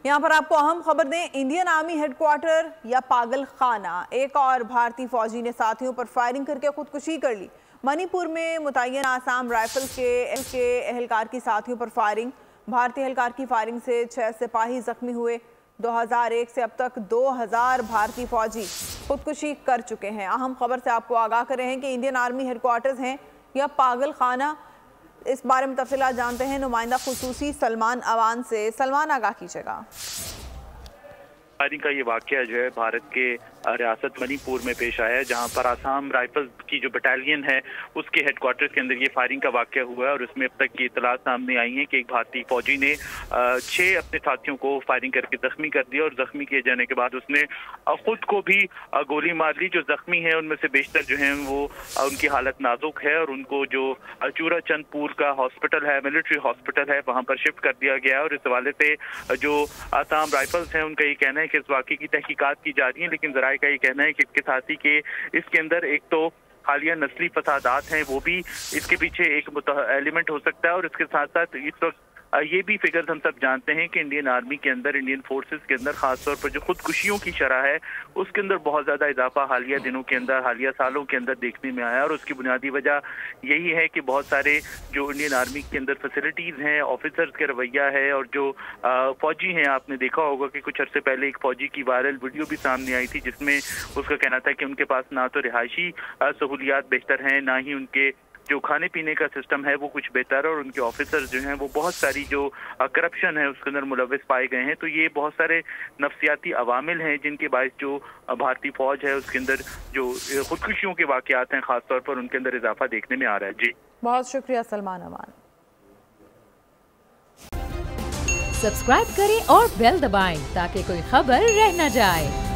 यहाँ पर आपको अहम खबर दें, इंडियन आर्मी हेडक्वार्टर या पागल खाना, एक और भारतीय फौजी ने साथियों पर फायरिंग करके खुदकुशी कर ली। मणिपुर में मुतय्यन आसाम राइफल्स के एहलकार की साथियों पर फायरिंग। भारतीय एहलकार की फायरिंग से 6 सिपाही जख्मी हुए। 2001 से अब तक 2000 भारतीय फौजी खुदकुशी कर चुके हैं। अहम खबर से आपको आगाह कर रहे हैं कि इंडियन आर्मी हेडक्वार्टर्स हैं या पागल खाना। इस बारे में तफसीलात जानते हैं नुमाइंदा खुसूसी सलमान अवान से। सलमान, आगाह कीजिएगा। फायरिंग का ये वाकया जो है भारत के रियासत मणिपुर में पेश आया है, जहां पर आसाम राइफल्स की जो बटालियन है उसके हेडक्वार्टर्स के अंदर ये फायरिंग का वाकया हुआ है। और उसमें अब तक की इतलात सामने आई है कि एक भारतीय फौजी ने 6 अपने साथियों को फायरिंग करके जख्मी कर दिया और जख्मी किए जाने के बाद उसने खुद को भी गोली मार ली। जो जख्मी है उनमें से बेशतर जो है वो उनकी हालत नाजुक है और उनको जो चूरा चंदपुर का हॉस्पिटल है, मिलिट्री हॉस्पिटल है, वहां पर शिफ्ट कर दिया गया है। और इस हवाले से जो आसाम राइफल्स हैं उनका ये कहना है कि इस वाकये की तहकीकात की जा रही है, लेकिन जराये का ये कहना है कि इसके साथ ही के इसके अंदर एक तो हालिया नस्ली फसादात हैं, वो भी इसके पीछे एक एलिमेंट हो सकता है। और इसके साथ साथ इस वक्त ये भी फिगर्स हम सब जानते हैं कि इंडियन आर्मी के अंदर, इंडियन फोर्सेस के अंदर खासतौर पर जो खुदकुशियों की शरह है उसके अंदर बहुत ज्यादा इजाफा हालिया दिनों के अंदर, हालिया सालों के अंदर देखने में आया। और उसकी बुनियादी वजह यही है कि बहुत सारे जो इंडियन आर्मी के अंदर फैसिलिटीज हैं, ऑफिसर्स के रवैया है और जो फौजी हैं, आपने देखा होगा कि कुछ अरसे पहले एक फौजी की वायरल वीडियो भी सामने आई थी जिसमें उसका कहना था कि उनके पास ना तो रिहायशी सहूलियात बेहतर हैं, ना ही उनके जो खाने पीने का सिस्टम है वो कुछ बेहतर है और उनके ऑफिसर जो हैं वो बहुत सारी जो करप्शन है उसके अंदर मुलविस पाए गए हैं। तो ये बहुत सारे नफ्सियाती अवामिल हैं जिनके बायस जो भारतीय फौज है उसके अंदर जो खुदकुशियों के वाकयात हैं खासतौर पर उनके अंदर इजाफा देखने में आ रहा है। जी, बहुत शुक्रिया सलमान अमान। सब्सक्राइब करें और बेल दबाएं ताकि कोई खबर रह न जाए।